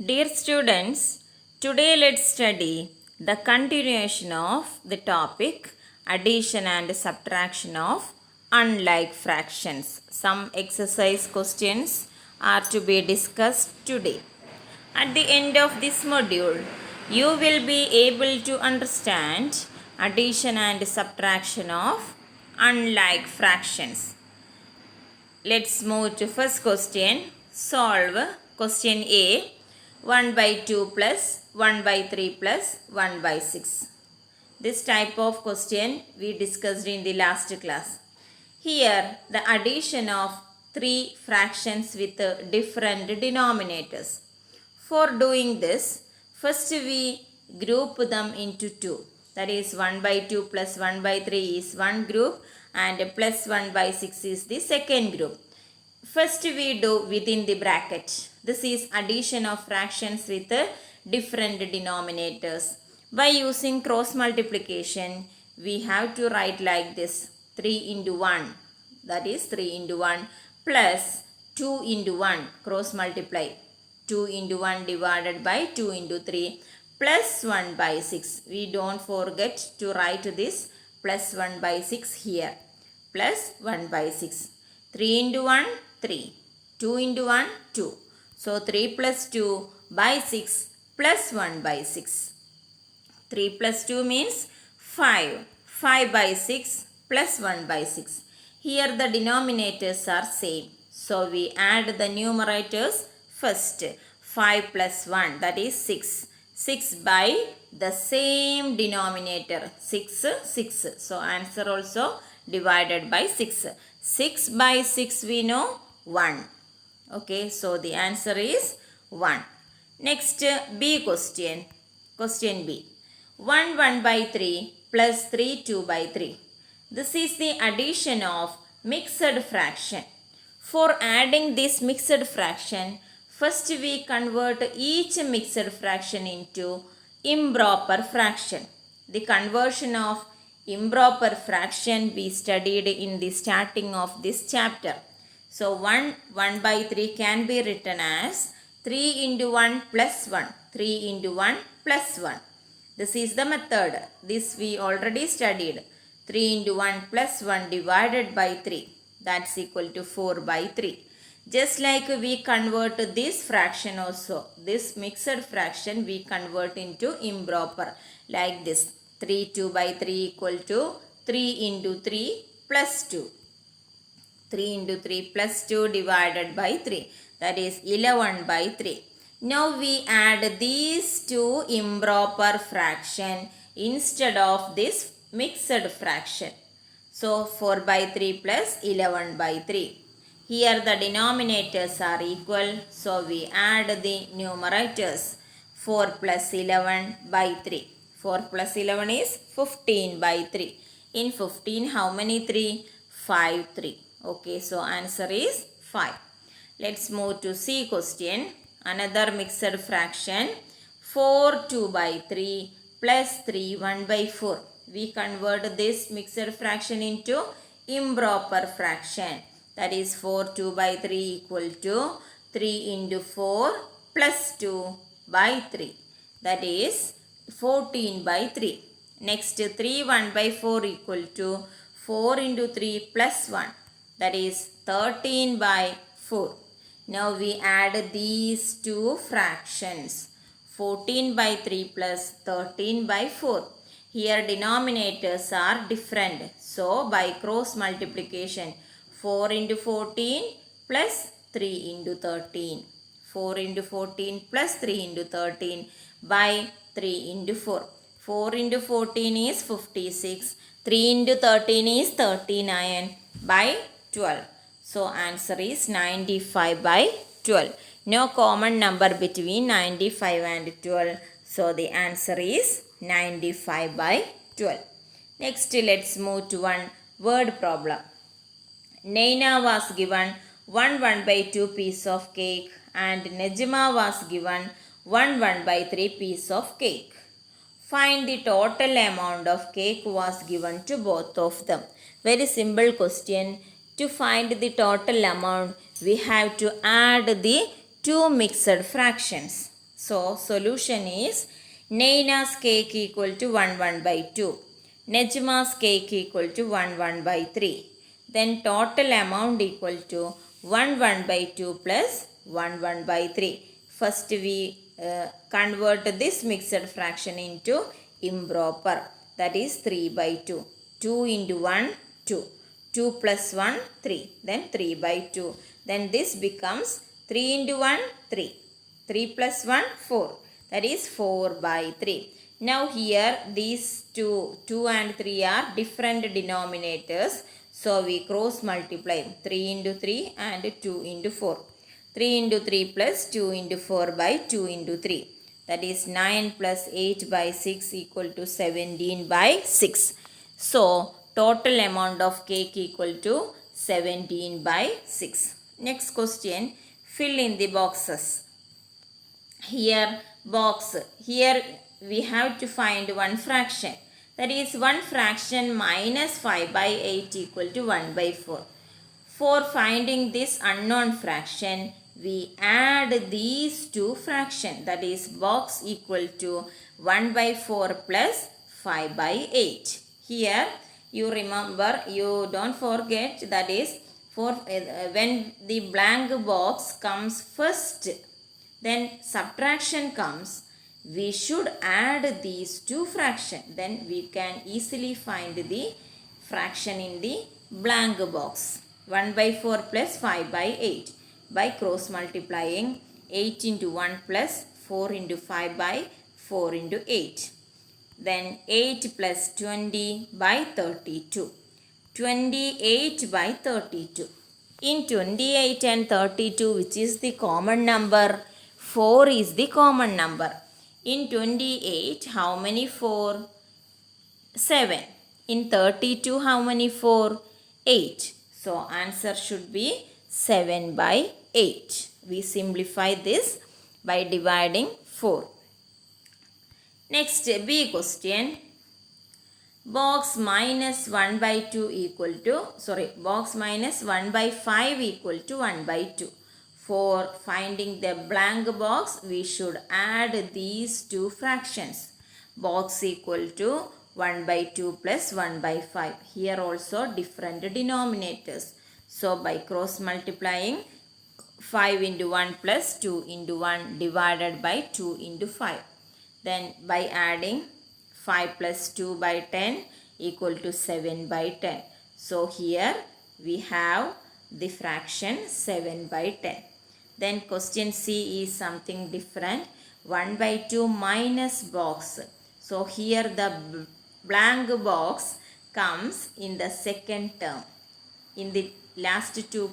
Dear students, today let's study the continuation of the topic addition and subtraction of unlike fractions. Some exercise questions are to be discussed today. At the end of this module, you will be able to understand addition and subtraction of unlike fractions. Let's move to first question. Solve question A. 1 by 2 plus 1 by 3 plus 1 by 6. This type of question we discussed in the last class. Here the addition of three fractions with different denominators. For doing this, first we group them into two. That is 1 by 2 plus 1 by 3 is one group and plus 1 by 6 is the second group. First we do within the bracket. This is addition of fractions with different denominators. By using cross multiplication, we have to write like this. 3 into 1, that is 3 into 1 plus 2 into 1, cross multiply. 2 into 1 divided by 2 into 3 plus 1 by 6. We don't forget to write this plus 1 by 6 here. Plus 1 by 6. 3 into 1, 3. 2 into 1, 2. So 3 plus 2 by 6 plus 1 by 6. 3 plus 2 means 5. 5 by 6 plus 1 by 6. Here the denominators are same. So we add the numerators first. 5 plus 1, that is 6. 6 by the same denominator. 6, 6. So answer also divided by 6. 6 by 6 we know 1. Okay, so the answer is 1. Next B question. Question B. 1 by 3 plus 3 2 by 3. This is the addition of mixed fraction. For adding this mixed fraction, first we convert each mixed fraction into improper fraction. The conversion of improper fraction we studied in the starting of this chapter. So 1 by 3 can be written as 3 into 1 plus 1. 3 into 1 plus 1. This is the method. This we already studied. 3 into 1 plus 1 divided by 3. That's equal to 4 by 3. Just like we convert this fraction also. This mixed fraction we convert into improper. Like this. 3 2 by 3 equal to 3 into 3 plus 2. 3 into 3 plus 2 divided by 3. That is 11 by 3. Now we add these two improper fraction instead of this mixed fraction. So 4 by 3 plus 11 by 3. Here the denominators are equal. So we add the numerators. 4 plus 11 by 3. 4 plus 11 is 15 by 3. In 15 how many 3? 5 3. Okay, so answer is 5. Let's move to C question. Another mixed fraction. 4 2 by 3 plus 3 1 by 4. We convert this mixed fraction into improper fraction. That is 4 2 by 3 equal to 3 into 4 plus 2 by 3. That is 14 by 3. Next 3 1 by 4 equal to 4 into 3 plus 1. That is 13 by 4. Now we add these two fractions. 14 by 3 plus 13 by 4. Here denominators are different. So by cross multiplication, 4 into 14 plus 3 into 13. 4 into 14 plus 3 into 13 by 3 into 4. 4 into 14 is 56. 3 into 13 is 39 by 12. So answer is 95 by 12. No common number between 95 and 12. So the answer is 95 by 12. Next let's move to one word problem. Naina was given 1 by 2 piece of cake and Nejima was given 1 by 3 piece of cake. Find the total amount of cake was given to both of them. Very simple question. To find the total amount, we have to add the two mixed fractions. So solution is Naina's cake equal to 1 by 2. Nejma's cake equal to 1 by 3. Then total amount equal to 1 by 2 plus 1 by 3. First we convert this mixed fraction into improper. That is 3 by 2. 2 into 1, 2. 2 plus 1, 3. Then 3 by 2. Then this becomes 3 into 1, 3. 3 plus 1, 4. That is 4 by 3. Now here these 2 and 3 are different denominators. So we cross multiply 3 into 3 and 2 into 4. 3 into 3 plus 2 into 4 by 2 into 3. That is 9 plus 8 by 6 equal to 17 by 6. So total amount of cake equal to 17 by 6. Next question, fill in the boxes. Here we have to find one fraction. That is one fraction minus 5 by 8 equal to 1 by 4. For finding this unknown fraction, we add these two fractions. That is box equal to 1 by 4 plus 5 by 8. Here you remember, you don't forget, that is for when the blank box comes first, then subtraction comes, we should add these two fractions. Then we can easily find the fraction in the blank box. 1 by 4 plus 5 by 8 by cross multiplying 8 into 1 plus 4 into 5 by 4 into 8. Then 8 plus 20 by 32. 28 by 32. In 28 and 32, which is the common number? 4 is the common number. In 28, how many 4? 7. In 32, how many 4? 8. So answer should be 7 by 8. We simplify this by dividing 4. Next, B question. Box minus 1 by 2 equal to, box minus 1 by 5 equal to 1 by 2. For finding the blank box, we should add these two fractions. Box equal to 1 by 2 plus 1 by 5. Here also different denominators. So by cross multiplying 5 into 1 plus 2 into 1 divided by 2 into 5. Then by adding 5 plus 2 by 10 equal to 7 by 10. So here we have the fraction 7 by 10. Then question C is something different. 1 by 2 minus box. So here the blank box comes in the second term. In the last two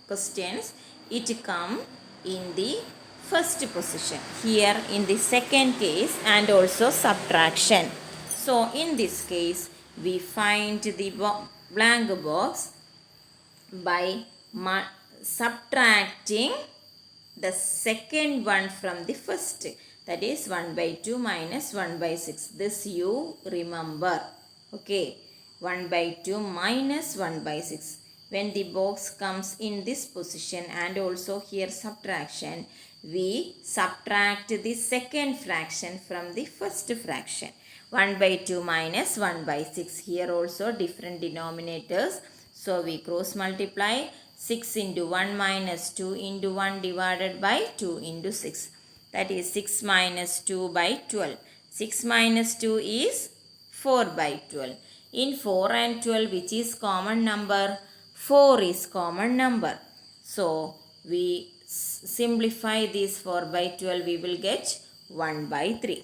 questions, it comes in the first position. Here in the second case and also subtraction. So in this case, we find the blank box by subtracting the second one from the first. That is 1 by 2 minus 1 by 6. This you remember. Okay. 1 by 2 minus 1 by 6. When the box comes in this position and also here subtraction, we subtract the second fraction from the first fraction. 1 by 2 minus 1 by 6. Here also different denominators. So we cross multiply 6 into 1 minus 2 into 1 divided by 2 into 6. That is 6 minus 2 by 12. 6 minus 2 is 4 by 12. In 4 and 12, which is common number? 4 is common number. So we simplify this 4 by 12, we will get 1 by 3.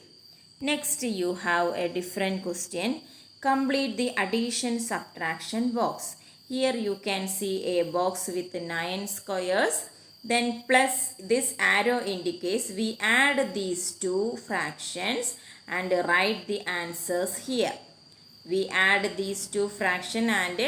Next you have a different question. Complete the addition subtraction box. Here you can see a box with 9 squares. Then plus this arrow indicates we add these two fractions and write the answers here. We add these two fractions and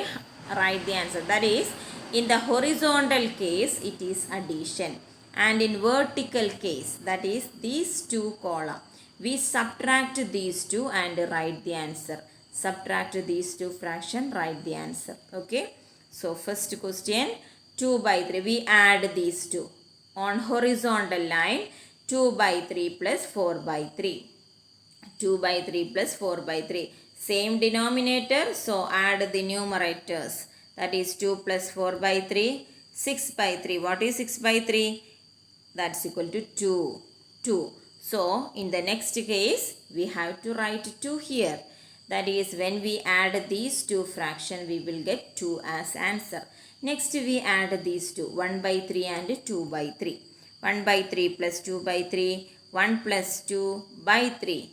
write the answer. That is, in the horizontal case, it is addition. And in vertical case, that is these two columns, we subtract these two and write the answer. Subtract these two fractions, write the answer. Okay. So first question, 2 by 3. We add these two. On horizontal line, 2 by 3 plus 4 by 3. 2 by 3 plus 4 by 3. Same denominator, so add the numerators. That is 2 plus 4 by 3. 6 by 3. What is 6 by 3? That's equal to 2. 2. So, in the next case, we have to write 2 here. That is, when we add these two fractions, we will get 2 as answer. Next, we add these two, 1 by 3 and 2 by 3. 1 by 3 plus 2 by 3, 1 plus 2 by 3.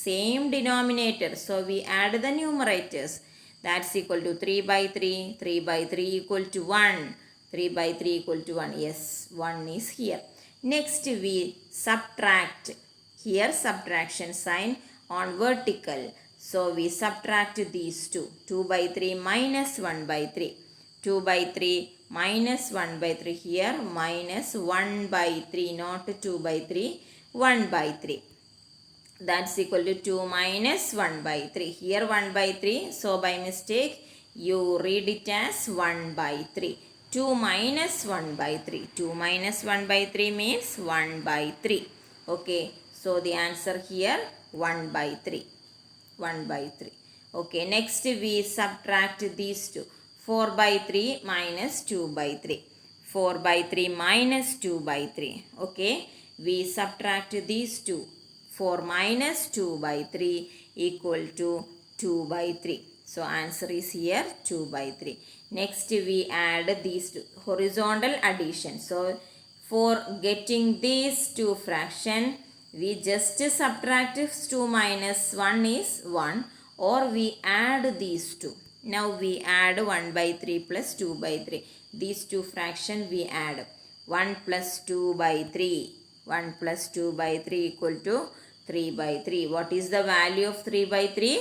Same denominator, so we add the numerators. That's equal to 3 by 3, 3 by 3 equal to 1, 3 by 3 equal to 1. Yes, 1 is here. Next we subtract. Here subtraction sign on vertical. So we subtract these two. 2 by 3 minus 1 by 3. 2 by 3 minus 1 by 3 here, minus 1 by 3, not 2 by 3, 1 by 3. That's equal to 2 minus 1 by 3. Here 1 by 3. So by mistake you read it as 1 by 3. 2 minus 1 by 3. 2 minus 1 by 3 means 1 by 3. Okay. So the answer here 1 by 3. 1 by 3. Okay. Next we subtract these two. 4 by 3 minus 2 by 3. 4 by 3 minus 2 by 3. Okay. We subtract these two. 4 minus 2 by 3 equal to 2 by 3. So answer is here 2 by 3. Next we add these two. Horizontal addition. So for getting these two fraction, we just subtract 2 minus 1 is 1, or we add these two. Now we add 1 by 3 plus 2 by 3. These two fraction we add. 1 plus 2 by 3. 1 plus 2 by 3 equal to 3 by 3. What is the value of 3 by 3?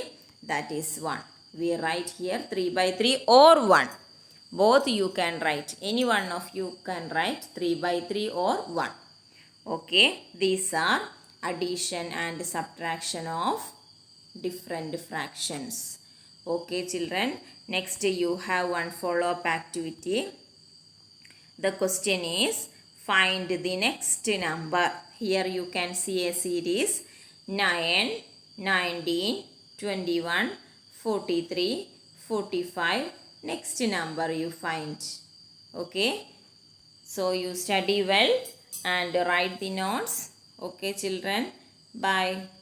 That is 1. We write here 3 by 3 or 1. Both you can write. Any one of you can write 3 by 3 or 1. Okay. These are addition and subtraction of different fractions. Okay children. Next you have one follow-up activity. The question is, find the next number. Here you can see a series 9, 19, 21, 43, 45. Next number you find. Okay. So you study well and write the notes. Okay children. Bye.